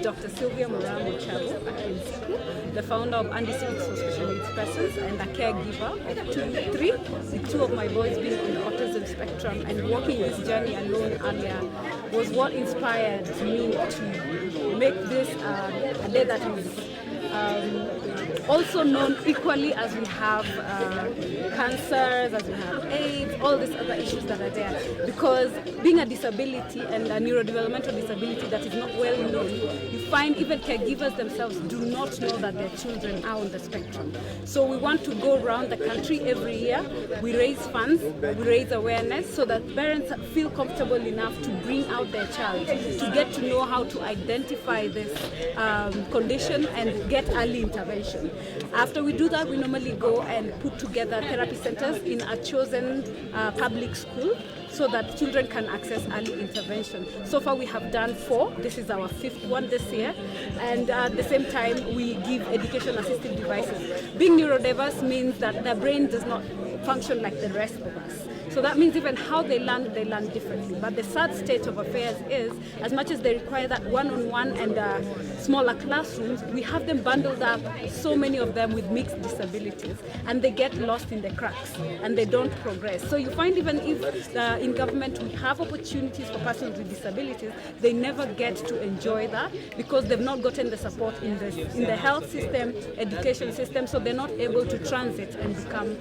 Dr. Sylvia the founder of Andy Speaks for Special Needs Persons and a caregiver of 3, with 2 of my boys being on the autism spectrum, and walking this journey alone earlier was what inspired me to make this a day that is also known equally as we have cancers, as we have AIDS, all these other issues that are there. Because being a disability and a neurodevelopmental disability that is not well known, you find even caregivers themselves do not know that their children are on the spectrum. So we want to go around the country every year. We raise funds, we raise awareness so that parents feel comfortable enough to bring out their child, to get to know how to identify this condition and get early intervention. After we do that, we normally go and put together therapy centers in a chosen public school so that children can access early intervention. So far we have done 4. This is our 5th one this year. And at the same time, we give education-assistive devices. Being neurodiverse means that their brain does not function like the rest of us. So that means even how they learn differently. But the sad state of affairs is, as much as they require that one-on-one and smaller classrooms, we have them bundled up, so many of them with mixed disabilities, and they get lost in the cracks and they don't progress. So you find even if in government we have opportunities for persons with disabilities, they never get to enjoy that because they've not gotten the support in the health system, education system, so they're not able to transit and become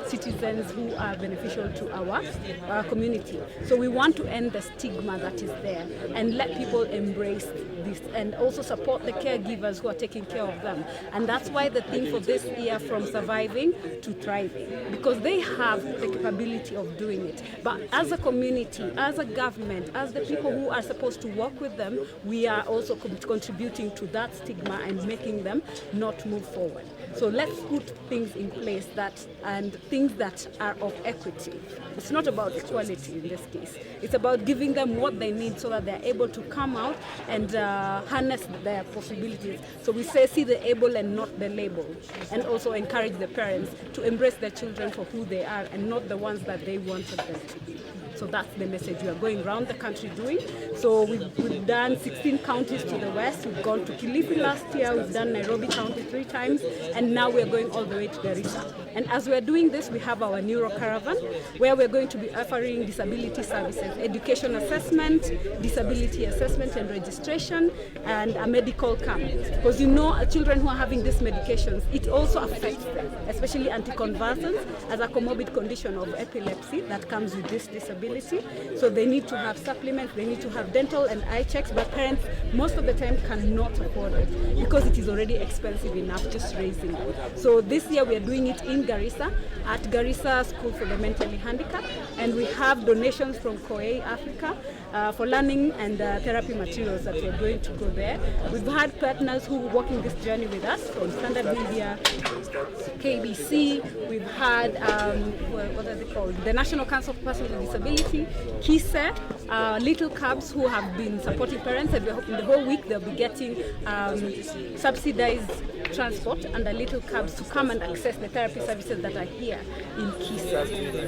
citizens who are beneficial to our community. So we want to end the stigma that is there and let people embrace this and also support the caregivers who are taking care of them. And that's why the theme for this year, from surviving to thriving, because they have the capability of doing it. But as a community, as a government, as the people who are supposed to work with them, we are also contributing to that stigma and making them not move forward. So let's put things in place and things that are of equity. It's not about equality in this case. It's about giving them what they need so that they're able to come out and harness their possibilities. So we say see the able and not the label, and also encourage the parents to embrace their children for who they are and not the ones that they wanted them to be. So that's the message we are going around the country doing. So we've done 16 counties to the west. We've gone to Kilifi last year. We've done Nairobi County 3 times. And now we're going all the way to Garissa. And as we're doing this, we have our Neuro Caravan, where we're going to be offering disability services, education assessment, disability assessment and registration, and a medical camp. Because children who are having these medications, it also affects them, especially anticonvulsants, as a comorbid condition of epilepsy that comes with this disability. So they need to have supplements, they need to have dental and eye checks, but parents most of the time cannot afford it because it is already expensive enough just raising it. So this year we are doing it in Garissa, at Garissa School for the Mentally Handicapped, and we have donations from COE Africa for learning and therapy materials that we are going to go there. We've had partners who are walking this journey with us from Standard Media, KBC, we've had, what are they called? The National Council for Persons with Disability, KISE, Little Cabs who have been supporting parents, and we're hoping the whole week they'll be getting subsidized transport and the little cabs to come and access the therapy services that are here in KISE.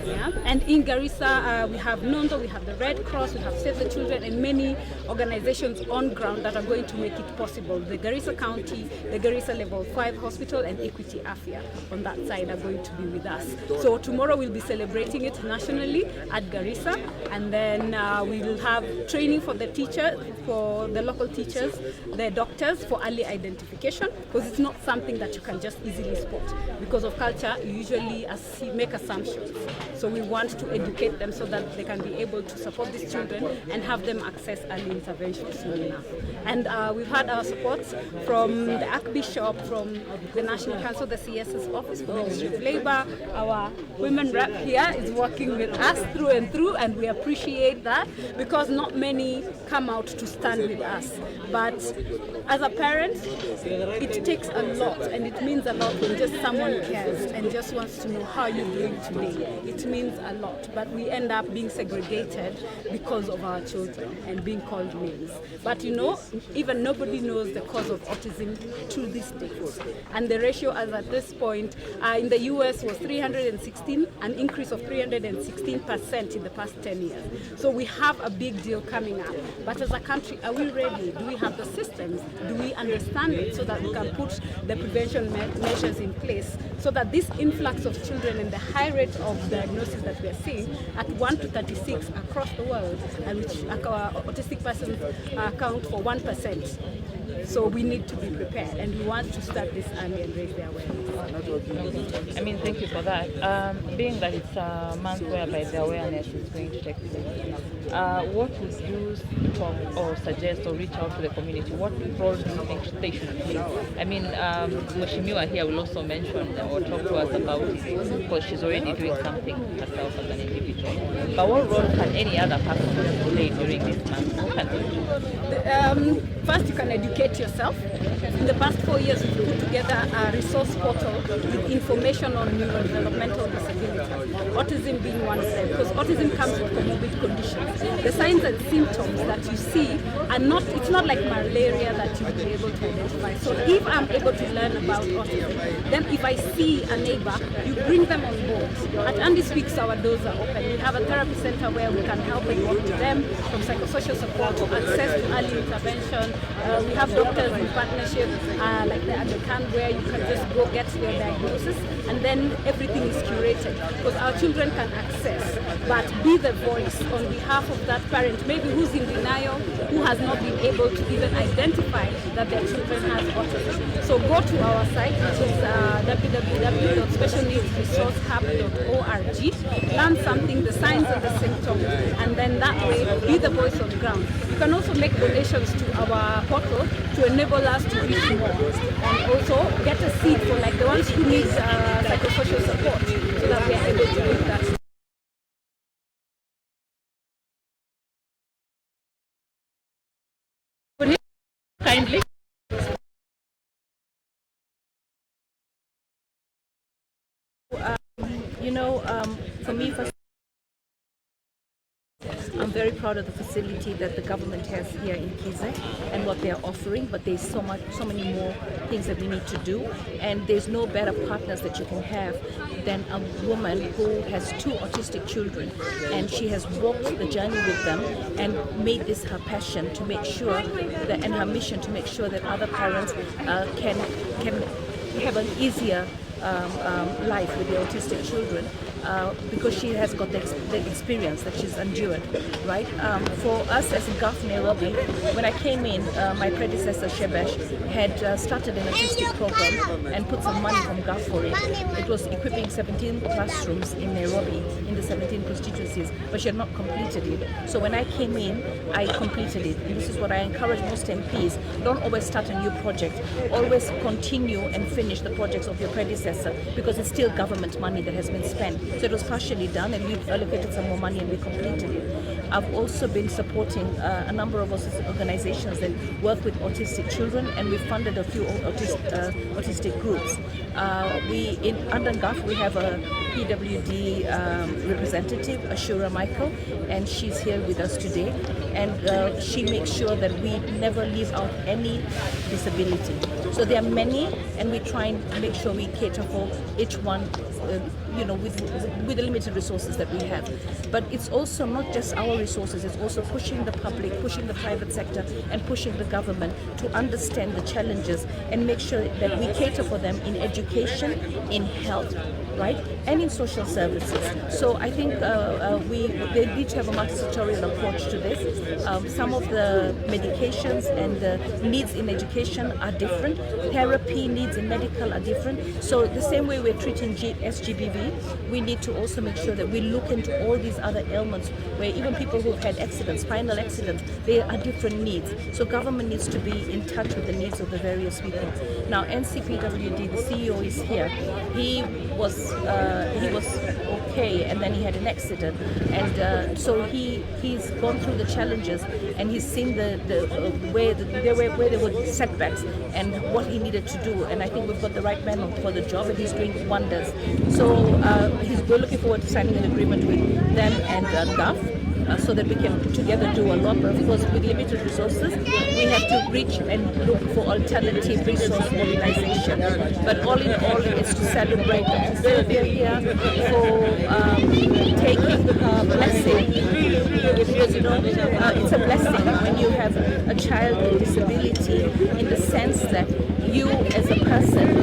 Yeah? And in Garissa, we have Nondo, we have the Red Cross, we have Save the Children, and many organizations on ground that are going to make it possible. The Garissa County, the Garissa Level 5 Hospital, and Equity Afia on that side are going to be with us. So tomorrow we'll be celebrating it nationally at Garissa, and then we will have training for the teachers, for the local teachers, the doctors, for early identification, because it's not something that you can just easily spot. Because of culture, you usually make assumptions. So we want to educate them so that they can be able to support these children and have them access early intervention soon enough. And we've had our support from the Archbishop, from the National Council, the CS's office for the Ministry of Labor. Our women rep here is working with us through and through, and we appreciate that because not many come out to stand with us. But as a parent, it takes a lot, and it means a lot when just someone cares and just wants to know how you're doing today. It means a lot, but we end up being segregated because of our children and being called names. But even nobody knows the cause of autism to this day. And the ratio as at this point in the US was 316, an increase of 316% in the past 10 years. So we have a big deal coming up. But as a country, country, are we ready? Do we have the systems? Do we understand it so that we can put the prevention measures in place so that this influx of children and the high rate of diagnosis that we are seeing at 1 to 36 across the world, and which autistic persons account for 1%. So we need to be prepared, and we want to start this early and raise their awareness. I mean, thank you for that. Being that it's a month whereby the awareness is going to take place, what would you talk or suggest or reach out to the community? What role do you think they should play? I mean, Mheshimiwa here will also mention or talk to us about it because she's already doing something herself as an individual. But what role can any other person play during this month? What can they do? First, you can educate yourself. In the past 4 years, we've put together a resource portal with information on neurodevelopmental disabilities, autism being one of them, because autism comes with comorbid conditions. The signs and symptoms that you see are not, it's not like malaria that you'll be able to identify. So if I'm able to learn about autism, then if I see a neighbor, you bring them on board. At Andy Speaks, our doors are open. We have a therapy center where we can help and work with them, from psychosocial support to access to early intervention. We have doctors in partnership, like the American, where you can just go get your diagnosis, and then everything is curated because our children can access, but be the voice on behalf of that parent, maybe who's in denial, who has not been able to even identify that their children has autism. So go to our site, which is www.specialneedsresourcehub.org, learn something, the signs and the symptoms, and then that way be the voice on the ground. You can also make donations to our portal to enable us to reach more, and also get a seat for like the ones who need psychosocial support so that we are able to do that. Kindly. For me, I'm very proud of the facility that the government has here in Kize and what they're offering, but there's so many more things that we need to do, and there's no better partners that you can have than a woman who has 2 autistic children, and she has walked the journey with them and made this her passion to make sure that, and her mission to make sure that other parents can have an easier life with the autistic children, because she has got the experience that she's endured, right? For us as GAF Nairobi, when I came in, my predecessor Shebesh had started an autistic program and put some money from GAF for it. It was equipping 17 classrooms in Nairobi in the 17 constituencies, but she had not completed it. So when I came in, I completed it. And this is what I encourage most MPs. Don't always start a new project. Always continue and finish the projects of your predecessor, because it's still government money that has been spent. So it was partially done, and we allocated some more money and we completed it. I've also been supporting a number of organizations that work with autistic children, and we funded a few autistic groups. Under GAF, we have a PWD representative, Ashura Michael, and she's here with us today. And she makes sure that we never leave out any disability. So there are many, and we try and make sure we cater for each one, with the limited resources that we have. But it's also not just our resources, it's also pushing the public, pushing the private sector, and pushing the government to understand the challenges and make sure that we cater for them in education, in health, right, and in social services. So I think they need to have a multi-sectorial approach to this. Some of the medications and the needs in education are different. Therapy needs in medical are different. So the same way we're treating SGBV, we need to also make sure that we look into all these other ailments where even people who've had accidents, spinal accidents, there are different needs. So government needs to be in touch with the needs of the various people. Now NCPWD, the CEO is here. He was okay, and then he had an accident, and so he's gone through the challenges, and he's seen where there were setbacks and what he needed to do, and I think we've got the right man for the job, and he's doing wonders. So we're looking forward to signing an agreement with them and GAF. so that we can together do a lot. But of course, with limited resources, we have to reach and look for alternative resource mobilization. But all in all, it's to celebrate Sylvia here for taking a blessing, because it's a blessing when you have a child with disability, in the sense that you as a person